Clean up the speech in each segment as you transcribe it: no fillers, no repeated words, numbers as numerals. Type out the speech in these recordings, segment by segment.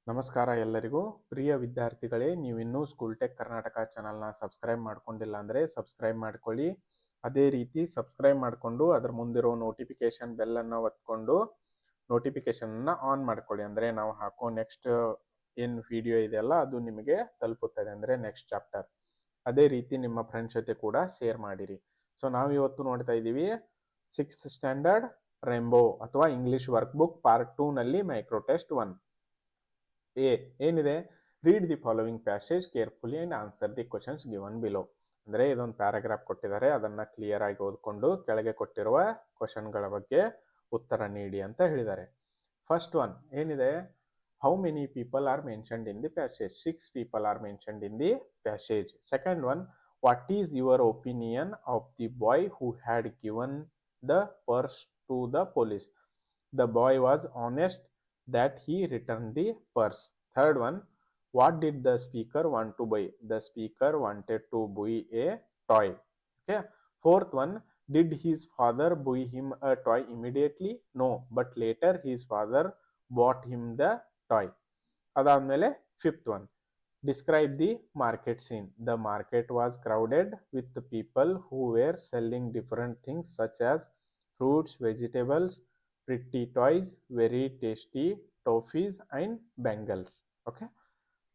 ನಮಸ್ಕಾರ ಎಲ್ಲರಿಗೂ. ಪ್ರಿಯ ವಿದ್ಯಾರ್ಥಿಗಳೇ, ನೀವಿನ್ನೂ ಸ್ಕೂಲ್ ಟೆಕ್ ಕರ್ನಾಟಕ ಚಾನಲ್ನ ಸಬ್ಸ್ಕ್ರೈಬ್ ಮಾಡ್ಕೊಂಡಿಲ್ಲ ಅಂದರೆ ಸಬ್ಸ್ಕ್ರೈಬ್ ಮಾಡ್ಕೊಳ್ಳಿ. ಅದೇ ರೀತಿ ಸಬ್ಸ್ಕ್ರೈಬ್ ಮಾಡಿಕೊಂಡು ಅದರ ಮುಂದಿರೋ ನೋಟಿಫಿಕೇಶನ್ ಬೆಲ್ಲನ್ನು ಒತ್ಕೊಂಡು ನೋಟಿಫಿಕೇಶನ್ನ ಆನ್ ಮಾಡ್ಕೊಳ್ಳಿ. ಅಂದರೆ ನಾವು ಹಾಕೋ ನೆಕ್ಸ್ಟ್ ಏನು ವಿಡಿಯೋ ಇದೆಯಲ್ಲ ಅದು ನಿಮಗೆ ತಲುಪುತ್ತದೆ, ಅಂದರೆ ನೆಕ್ಸ್ಟ್ ಚಾಪ್ಟರ್. ಅದೇ ರೀತಿ ನಿಮ್ಮ ಫ್ರೆಂಡ್ಸ್ ಜೊತೆ ಕೂಡ ಶೇರ್ ಮಾಡಿರಿ. ಸೊ ನಾವು ಇವತ್ತು ನೋಡ್ತಾ ಇದ್ದೀವಿ 6th ಸ್ಟ್ಯಾಂಡರ್ಡ್ ರೇನ್ಬೋ ಅಥವಾ ಇಂಗ್ಲಿಷ್ ವರ್ಕ್ ಬುಕ್ ಪಾರ್ಟ್ 2 ನಲ್ಲಿ ಮೈಕ್ರೋ ಟೆಸ್ಟ್ 1. ಏನಿದೆ, read the following passage carefully and answer the questions given below. ಅಂದರೆ ಇದೊಂದು ಪ್ಯಾರಾಗ್ರಾಫ್ ಕೊಟ್ಟಿದ್ದಾರೆ, ಅದನ್ನ ಕ್ಲಿಯರ್ ಆಗಿ ಓದ್ಕೊಂಡು ಕೆಳಗೆ ಕೊಟ್ಟಿರುವ ಕ್ವಶನ್ಗಳ ಬಗ್ಗೆ ಉತ್ತರ ನೀಡಿ ಅಂತ ಹೇಳಿದ್ದಾರೆ. ಫಸ್ಟ್ ಒನ್ ಏನಿದೆ, how many people are mentioned in the passage? 6 people are mentioned in the passage. Second one, what is your opinion of the boy who had given the purse to the police? The boy was honest that he returned the purse. Third one, what did the speaker want to buy? The speaker wanted to buy a toy. Okay. Fourth one, did his father buy him a toy immediately? No, but later his father bought him the toy. Adamele fifth one, describe the market scene. The market was crowded with the people who were selling different things such as fruits, vegetables, pretty toys, very tasty toffees and bangles. Okay.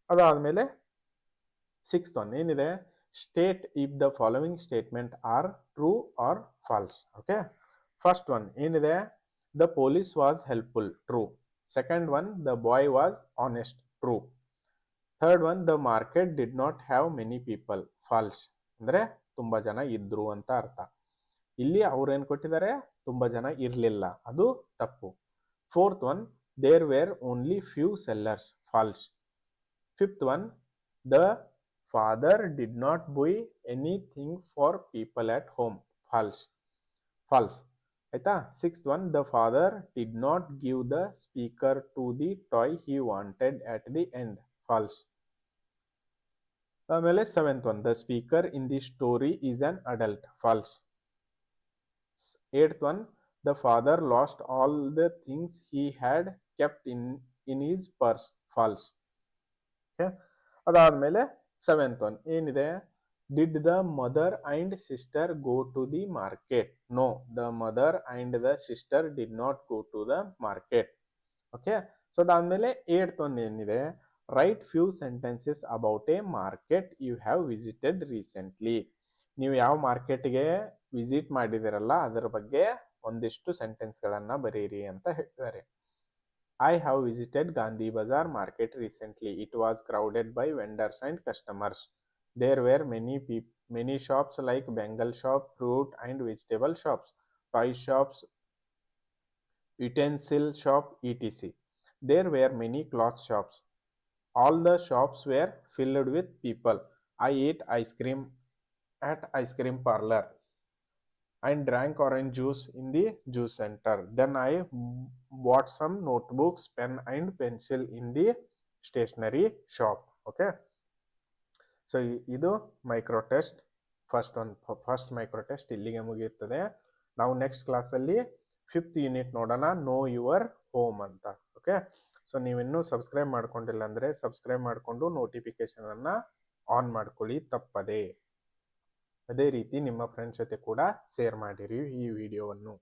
ಅದಾದಮೇಲೆ sixth one ಏನಿದೆ, state if the following statement are true or false. Okay. First one ಏನಿದೆ, the police was helpful, true. Second one, the boy was honest, true. Third one, the market did not have many people, false. ಅಂದರೆ ತುಂಬ ಜನ ಇದ್ರು ಅಂತ ಅರ್ಥ. ಇಲ್ಲಿ ಅವ್ರೇನು ಕೊಟ್ಟಿದ್ದಾರೆ, ತುಂಬ ಜನ ಇರಲಿಲ್ಲ, ಅದು ತಪ್ಪು. Fourth one, there were only few sellers, false. Fifth one, the father did not buy anything for people at home, false. False ಆಯ್ತಾ. Sixth one, the father did not give the speaker to the toy he wanted at the end, false. ಆಮೇಲೆ seventh one, the speaker in the story is an adult, false. Eighth one, the father lost all the things he had kept in his purse, false. Okay. ಅದಾದ್ಮೇಲೆ seventh one ಏನಿದೆ, did the mother and sister go to the market? No, the mother and the sister did not go to the market. Okay. So ಅದಾದ್ಮೇಲೆ eighth one ಏನಿದೆ, write few sentences about a market you have visited recently. ನೀವು ಯಾವ ಮಾರ್ಕೆಟ್ಗೆ visit ಮಾಡಿದಿರಲ್ಲ ಅದರ ಬಗ್ಗೆ ಒಂದಿಷ್ಟು ಸೆಂಟೆನ್ಸ್ಗಳನ್ನು ಬರೀರಿ ಅಂತ ಹೇಳ್ತಾರೆ. I have visited Gandhi Bazaar market recently. It was crowded by vendors and customers. There were many shops like bangle shop, fruit and vegetable shops, toy shops, utensil shop, etc. There were many cloth shops. All the shops were filled with people. I ate ice cream at ice cream parlor and drank orange juice in the juice center. Then I bought some notebooks, pen and pencil in the stationery shop. Okay. So ಇದು micro test first micro test ಇಲ್ಲಿಗೆ ಮುಗಿಯುತ್ತದೆ. ನಾವು next ಕ್ಲಾಸಲ್ಲಿ 5th unit ನೋಡೋಣ, know your home ಅಂತ. Okay. So ನೀವಿನ್ನೂ subscribe ಮಾಡ್ಕೊಂಡಿಲ್ಲ ಅಂದರೆ ಸಬ್ಸ್ಕ್ರೈಬ್ ಮಾಡಿಕೊಂಡು ನೋಟಿಫಿಕೇಶನ್ ಅನ್ನ ಆನ್ ಮಾಡ್ಕೊಳ್ಳಿ ತಪ್ಪದೆ. ಅದೇ ರೀತಿ ನಿಮ್ಮ ಫ್ರೆಂಡ್ಸ್ ಜೊತೆ ಕೂಡ ಶೇರ್ ಮಾಡಿರಿ ಈ ವಿಡಿಯೋವನ್ನು.